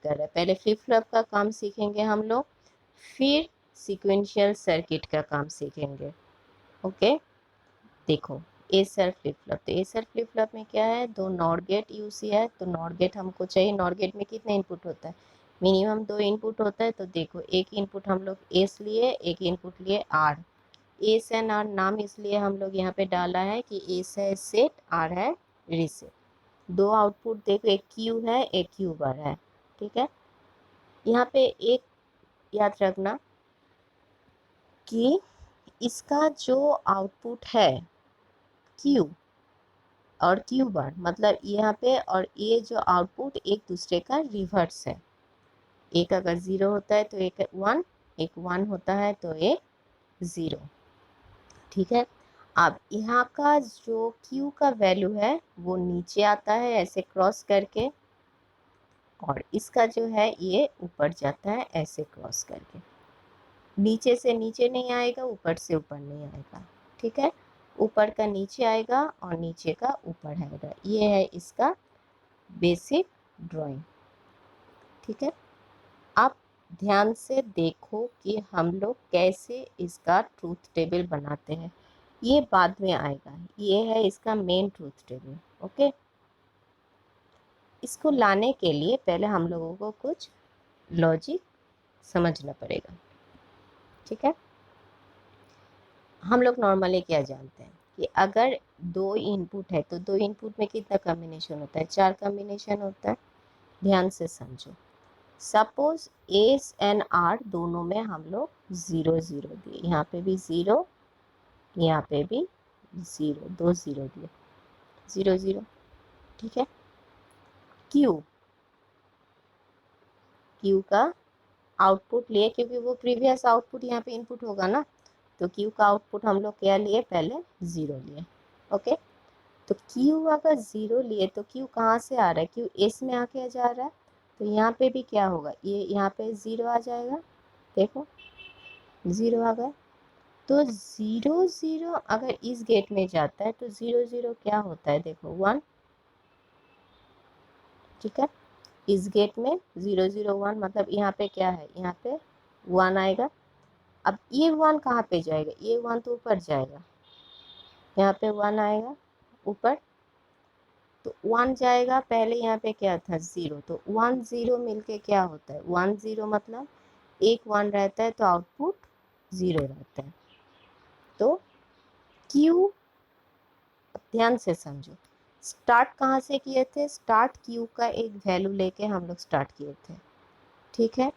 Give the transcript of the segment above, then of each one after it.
कर रहा है। पहले फ्लिप फ्लॉप का काम सीखेंगे हम लोग, फिर सीक्वेंशियल सर्किट का काम सीखेंगे। ओके, देखो एसर फ्लिप फ्लॉप, तो एसर फ्लिप फ्लॉप में क्या है, दो नॉट गेट यूज है। तो नॉट गेट हमको चाहिए, नॉट गेट में कितने इनपुट होता है, मिनिमम 2 इनपुट होता है। तो देखो एक इनपुट हम लोग एस लिए, एक इनपुट लिए आर। एस एंड आर नाम इसलिए हम लोग यहाँ पे डाला है कि एस है सेट, आर है रीसेट। दो आउटपुट देखो, एक क्यू है एक क्यू बार है। ठीक है, यहाँ पे एक याद रखना कि इसका जो आउटपुट है क्यू और क्यू बार, मतलब यहाँ पे, और ये जो आउटपुट एक दूसरे का रिवर्स है। एक अगर ज़ीरो होता है तो एक वन, एक वन होता है तो एक ज़ीरो। ठीक है, अब यहाँ का जो Q का वैल्यू है वो नीचे आता है ऐसे क्रॉस करके, और इसका जो है ये ऊपर जाता है ऐसे क्रॉस करके। नीचे से नीचे नहीं आएगा, ऊपर से ऊपर नहीं आएगा। ठीक है, ऊपर का नीचे आएगा और नीचे का ऊपर आएगा। ये है इसका बेसिक ड्राइंग। ठीक है, आप ध्यान से देखो कि हम लोग कैसे इसका ट्रूथ टेबल बनाते हैं, ये बाद में आएगा। ये है इसका मेन ट्रूथ टेबल। ओके, इसको लाने के लिए पहले हम लोगों को कुछ लॉजिक समझना पड़ेगा। ठीक है, हम लोग नॉर्मली क्या जानते हैं कि अगर दो इनपुट है तो दो इनपुट में कितना कॉम्बिनेशन होता है, 4 कॉम्बिनेशन होता है। ध्यान से समझो, सपोज एस एंड आर दोनों में हम लोग 0 0 दिए, यहाँ पे भी 0, यहाँ पे भी 0, 2 0 दिए, 0 0। ठीक है, क्यू, क्यू का आउटपुट लिए, क्योंकि वो प्रीवियस आउटपुट यहाँ पे इनपुट होगा ना, तो क्यू का आउटपुट हम लोग क्या लिए, पहले 0 लिए। ओके, तो क्यू अगर 0 लिए तो क्यू कहाँ से आ रहा है, क्यू एस में आके जा रहा है, तो यहाँ पे भी क्या होगा, ये यहाँ पे 0 आ जाएगा। देखो 0 आ गया, तो 0 0 अगर इस गेट में जाता है तो 0 0 क्या होता है, देखो 1। ठीक है, इस गेट में 0 0 1, मतलब यहाँ पे क्या है, यहाँ पे 1 आएगा। अब ये 1 कहाँ पे जाएगा, ये 1 तो ऊपर जाएगा, यहाँ पे 1 आएगा ऊपर, तो 1 जाएगा। पहले यहाँ पे क्या था 0, तो 1 0 मिलके क्या होता है 1 0, मतलब एक 1 रहता है तो आउटपुट 0 रहता है। तो Q, ध्यान से समझो, स्टार्ट कहाँ से किए थे, स्टार्ट Q का एक वैल्यू लेके हम लोग स्टार्ट किए थे। ठीक है,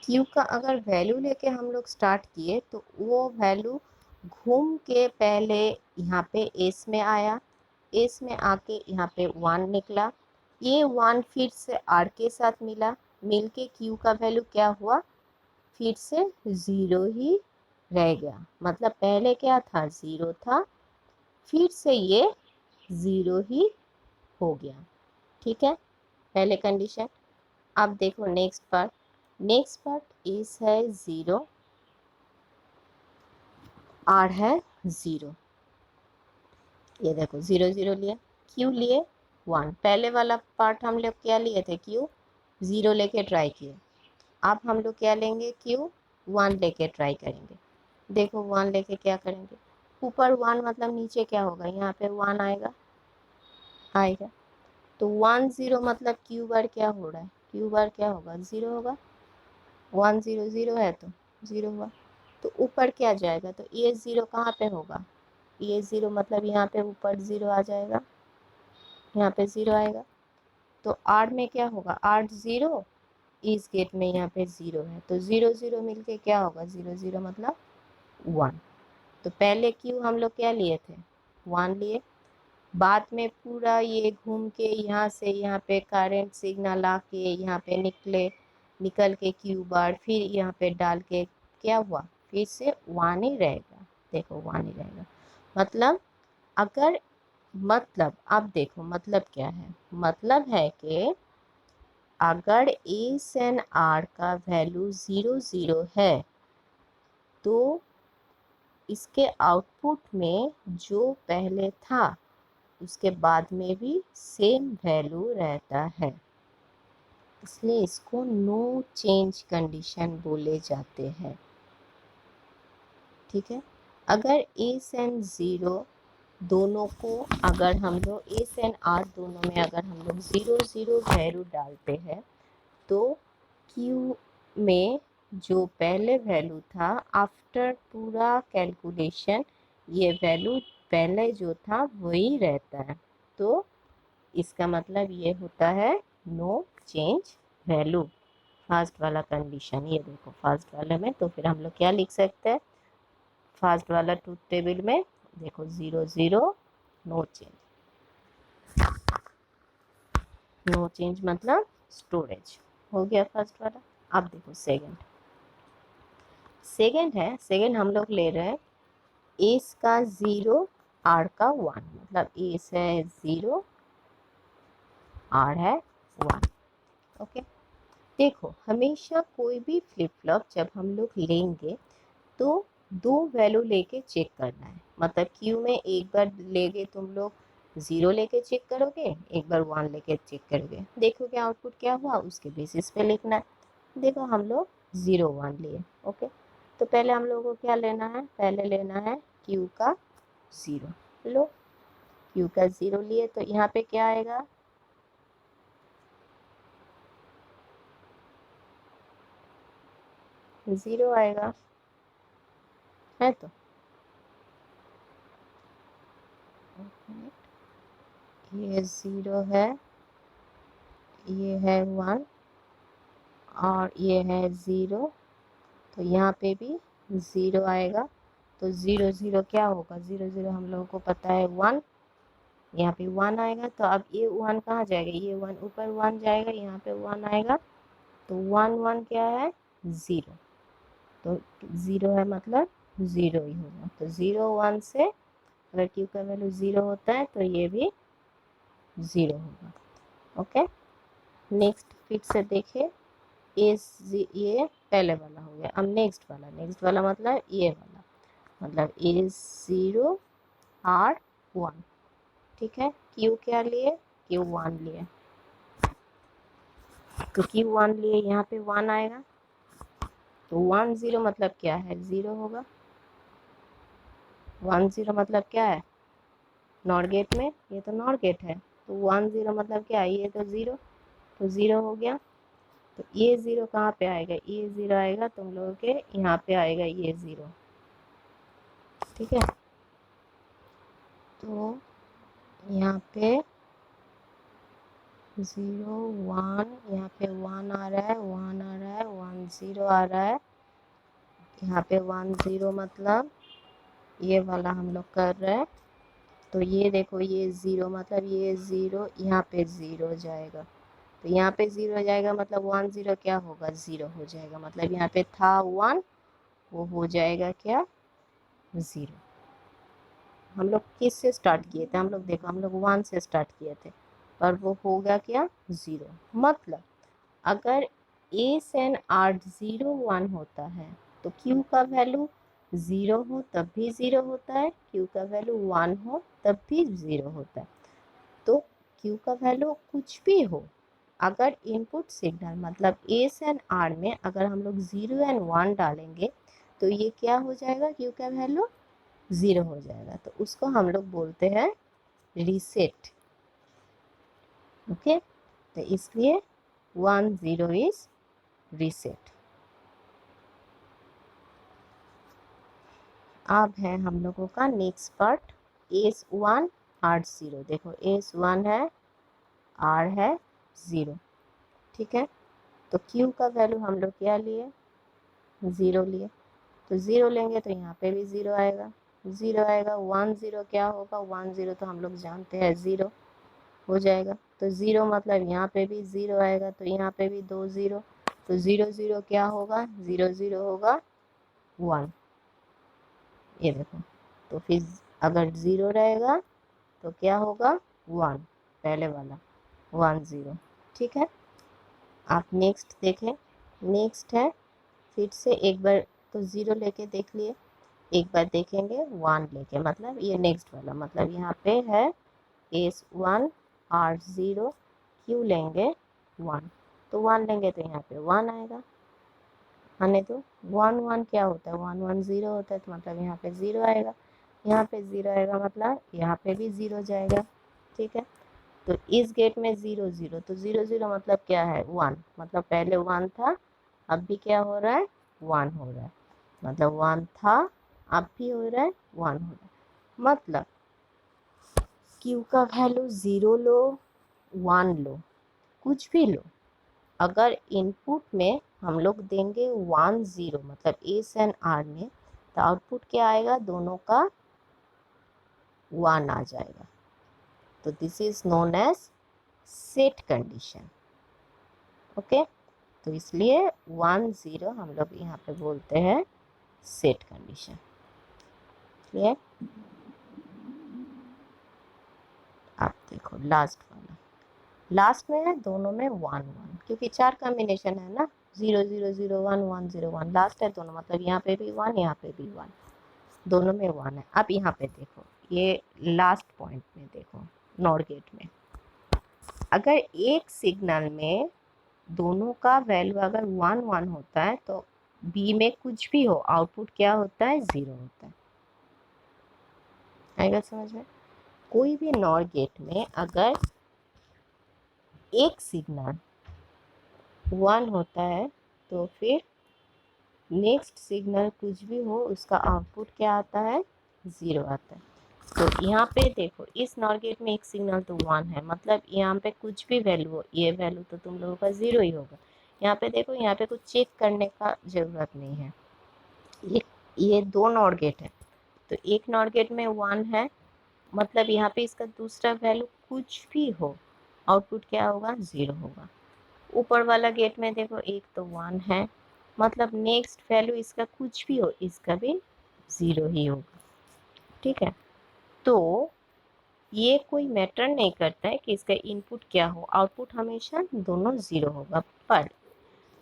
Q का अगर वैल्यू लेके हम लोग स्टार्ट किए तो वो वैल्यू घूम के पहले यहाँ पे एस में आया, एस में आके यहाँ पे 1 निकला, ये 1 फिर से आर के साथ मिला, मिलके Q का वैल्यू क्या हुआ, फिर से 0 ही रह गया। मतलब पहले क्या था, 0 था, फिर से ये 0 ही हो गया। ठीक है, पहले कंडीशन। अब देखो next part, next part S है 0, आर है 0। ये देखो 0 0 लिए, क्यू लिए 1। पहले वाला पार्ट हम लोग क्या लिए थे, क्यू 0 लेके ट्राई किए। अब हम लोग क्या लेंगे, क्यू 1 लेके ट्राई करेंगे। देखो 1 लेके क्या करेंगे, ऊपर 1 मतलब नीचे क्या होगा, यहाँ पे 1 आएगा, आएगा। तो 1 0 मतलब क्यू बार क्या हो रहा है, क्यू बार क्या होगा, 0 होगा। 1 0 0 है तो 0 हुआ, तो ऊपर क्या जाएगा, तो ये 0 कहाँ पे होगा, ये 0 मतलब यहाँ पे ऊपर 0 आ जाएगा, यहाँ पे 0 आएगा। तो 8 में क्या होगा, 8 0, इस गेट में यहाँ पे 0 है, तो 0 0 मिलके क्या होगा, 0 0 मतलब 1। तो पहले क्यू हम लोग क्या लिए थे, 1 लिए। बाद में पूरा ये घूम के यहाँ से यहाँ पे करंट सिग्नल आके यहाँ पे निकल के क्यू बार फिर यहाँ पे डाल के क्या हुआ, फिर से 1 ही रहेगा। देखो 1 ही रहेगा, मतलब अगर, मतलब अब देखो मतलब क्या है, मतलब है कि अगर एस एंड आर का वैल्यू 0 0 है तो इसके आउटपुट में जो पहले था उसके बाद में भी सेम वैल्यू रहता है। इसलिए इसको नो चेंज कंडीशन बोले जाते हैं। ठीक है, अगर एस एंड ज़ीरो दोनों को, अगर हम लोग एस एंड आर दोनों में अगर हम लोग 0 0 वैल्यू डालते हैं तो क्यू में जो पहले वैल्यू था आफ्टर पूरा कैलकुलेशन ये वैल्यू पहले जो था वही रहता है। तो इसका मतलब ये होता है नो चेंज वैल्यू, फर्स्ट वाला कंडीशन। ये देखो फर्स्ट वाले में, तो फिर हम लोग क्या लिख सकते हैं फर्स्ट वाला ट्रूथ टेबल में, देखो 0 0 नो चेंज। नो चेंज मतलब स्टोरेज हो गया फर्स्ट वाला। अब देखो सेकंड, सेकंड है, सेकंड हम लोग ले रहे हैं एस का 0 आर का 1, मतलब एस है 0 आर है 1। ओके, देखो हमेशा कोई भी फ्लिप फ्लॉप जब हम लोग लेंगे तो दो वैल्यू लेके चेक करना है। मतलब क्यू में एक बार लेके तुम लोग 0 लेके चेक करोगे, एक बार 1 लेके चेक करोगे, देखोगे आउटपुट क्या हुआ, उसके बेसिस पे लिखना है। देखो हम लोग 0 1 लिए। ओके, तो पहले हम लोगों को क्या लेना है, पहले लेना है क्यू का 0। लो क्यू का 0 लिए तो यहाँ पे क्या आएगा, ज़ीरो आएगा, है तो ये 0 है, ये है 1 और ये है 0, तो यहाँ पे भी 0 आएगा। तो 0 0 क्या होगा, 0 0 हम लोगों को पता है 1, यहाँ पे 1 आएगा। तो अब ये 1 कहाँ जाएगा, ये 1 ऊपर 1 जाएगा, यहाँ पे 1 आएगा। तो 1 1 क्या है 0, तो 0 है मतलब 0 ही होगा। तो 0 1 से अगर क्यू का वैल्यू 0 होता है तो ये भी 0 होगा। ओके, नेक्स्ट फिर से देखें, ये पहले वाला हो गया। अब नेक्स्ट वाला, नेक्स्ट वाला मतलब ये वाला, मतलब ए 0 आर 1। ठीक है, क्यू क्या लिए, क्यू 1 लिए, तो क्यू 1 लिए, यहाँ पे 1 आएगा। तो 1 0 मतलब क्या है, 0 होगा। 1 0 मतलब क्या है, नॉट गेट में, ये तो नॉट गेट है, तो 1 0 मतलब क्या है, ये तो 0, तो 0 हो गया। तो ये 0 कहाँ पे आएगा, ये 0 आएगा तुम लोगों के यहाँ पे आएगा ये 0। ठीक है, तो यहाँ पे 0 1, यहाँ पे 1 आ रहा है, 1 आ रहा है, 1 0 आ रहा है, यहाँ पे 1 0 मतलब ये वाला हम लोग कर रहे हैं। तो ये देखो ये 0 मतलब ये 0 यहाँ पे 0 जाएगा, तो यहाँ पे 0 जाएगा मतलब 1 0 क्या होगा, 0 हो जाएगा। मतलब यहाँ पे था 1, वो हो जाएगा क्या, 0। हम लोग किस से स्टार्ट किए थे, हम लोग देखो हम लोग 1 से स्टार्ट किए थे, पर वो होगा क्या 0। मतलब अगर एस एन आर 0 1 होता है तो क्यू का वैल्यू 0 हो तब भी 0 होता है, क्यू का वैल्यू 1 हो तब भी 0 होता है। तो क्यू का वैल्यू कुछ भी हो, अगर इनपुट सिग्नल मतलब एस एन आर में अगर हम लोग 0 एंड 1 डालेंगे तो ये क्या हो जाएगा, क्यू का वैल्यू 0 हो जाएगा। तो उसको हम लोग बोलते हैं रीसेट। ओके, तो इसलिए 1 0 इज रीसेट। अब है हम लोगों का नेक्स्ट पार्ट, एस 1 आर 0। देखो एस 1 है, आर है 0। ठीक है, तो क्यू का वैल्यू हम लोग क्या लिए, 0 लिए, तो 0 लेंगे तो यहाँ पे भी 0 आएगा, 0 आएगा। 1 0 क्या होगा, 1 0 तो हम लोग जानते हैं 0 हो जाएगा। तो 0 मतलब यहाँ पे भी 0 आएगा, तो यहाँ पे भी 2 0, तो 0 0 क्या होगा, 0 0 होगा 1। ये देखो, तो फिर अगर 0 रहेगा तो क्या होगा 1, पहले वाला 1 0। ठीक है, आप नेक्स्ट देखें, नेक्स्ट है फिर से एक बार, तो 0 लेके देख लिए, एक बार देखेंगे 1 लेके, मतलब ये नेक्स्ट वाला, मतलब यहाँ पे है एस 1 आर 0, क्यू लेंगे 1। तो 1 लेंगे तो यहाँ पे 1 आएगा, आने दो। 1 1 क्या होता है, 1 1 0 होता है, तो मतलब यहाँ पे 0 आएगा, यहाँ पे 0 आएगा मतलब यहाँ पे भी 0 जाएगा। ठीक है, तो इस गेट में 0 0, तो 0 0 मतलब क्या है, 1, मतलब पहले 1 था, अब भी क्या हो रहा है, 1 हो रहा है, मतलब 1 था, अब भी हो रहा है, 1 हो रहा है। मतलब Q का वैल्यू 0 लो, 1 लो, कुछ भी लो, अगर इनपुट में हम लोग देंगे 1 0 मतलब एस एंड आर में, तो आउटपुट क्या आएगा, दोनों का 1 आ जाएगा। तो this is known as set condition. Okay, तो इसलिए 1 0 हम लोग यहाँ पे बोलते हैं सेट कंडीशन। क्लियर? आप देखो लास्ट वाला, लास्ट में है दोनों में 1 1, क्योंकि 4 कॉम्बिनेशन है ना, 0 0 0 1 1 0 1, लास्ट है दोनों, मतलब यहाँ पे भी 1, यहाँ पे भी 1, दोनों में 1 है। अब यहाँ पे देखो, ये लास्ट पॉइंट में देखो, नॉर गेट में अगर एक सिग्नल में दोनों का वैल्यू अगर 1 1 होता है, तो बी में कुछ भी हो आउटपुट क्या होता है, 0 होता है। आएगा समझ में? कोई भी नॉर गेट में अगर एक सिग्नल 1 होता है, तो फिर नेक्स्ट सिग्नल कुछ भी हो उसका आउटपुट क्या आता है, 0 आता है। तो यहाँ पे देखो, इस नॉर गेट में एक सिग्नल तो 1 है, मतलब यहाँ पे कुछ भी वैल्यू हो, ये वैल्यू तो तुम लोगों का 0 ही होगा। यहाँ पे देखो, यहाँ पे कुछ चेक करने का ज़रूरत नहीं है। ये 2 नॉर गेट है, तो एक नॉर गेट में 1 है, मतलब यहाँ पे इसका दूसरा वैल्यू कुछ भी हो आउटपुट क्या होगा, 0 होगा। ऊपर वाला गेट में देखो, एक तो 1 है, मतलब नेक्स्ट वैल्यू इसका कुछ भी हो, इसका भी 0 ही होगा। ठीक है, तो ये कोई मैटर नहीं करता है कि इसका इनपुट क्या हो, आउटपुट हमेशा दोनों 0 होगा। पर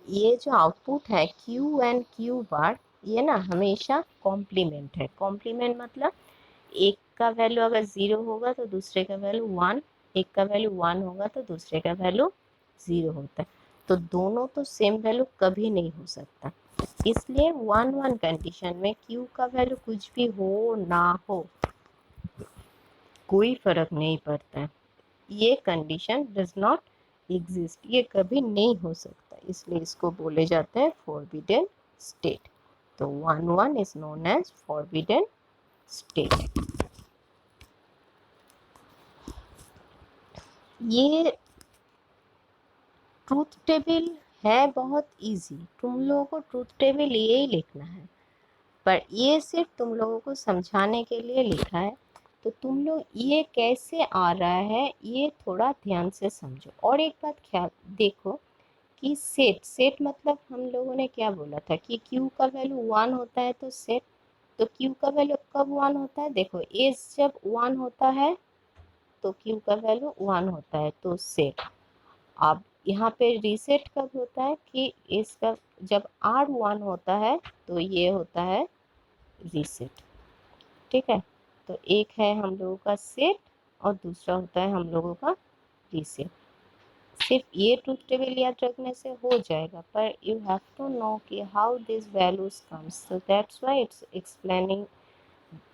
ये जो आउटपुट है Q एंड Q बार, ये ना हमेशा कॉम्प्लीमेंट है। कॉम्प्लीमेंट मतलब एक का वैल्यू अगर 0 होगा तो दूसरे का वैल्यू 1, एक का वैल्यू 1 होगा तो दूसरे का वैल्यू 0 होता है। तो दोनों तो सेम वैल्यू कभी नहीं हो सकता, इसलिए 1 1 कंडीशन में Q का वैल्यू कुछ भी हो ना हो, कोई फर्क नहीं पड़ता है। ये कंडीशन डज नॉट एग्जिस्ट, ये कभी नहीं हो सकता, इसलिए इसको बोले जाते हैं फॉरबिडन स्टेट। तो 1 1 is known as forbidden state. ये ट्रूथ टेबल है बहुत इजी, तुम लोगों को ट्रूथ टेबल ये ही लिखना है, पर ये सिर्फ तुम लोगों को समझाने के लिए लिखा है। तो तुम लोग ये कैसे आ रहा है ये थोड़ा ध्यान से समझो। और एक बात ख्याल देखो कि सेट, सेट मतलब हम लोगों ने क्या बोला था कि Q का वैल्यू 1 होता है तो सेट, तो Q का वैल्यू कब 1 होता है, देखो एज जब 1 होता है तो Q का वैल्यू 1 होता है तो सेट। अब यहाँ पे रीसेट कब होता है कि इसका जब R 1 होता है तो ये होता है रीसेट। ठीक है, तो एक है हम लोगों का सेट और दूसरा होता है हम लोगों का रीसेट। सिर्फ ये ट्रूथ टेबल याद रखने से हो जाएगा, पर यू हैव टू नो कि how this values comes, so that's why it's explaining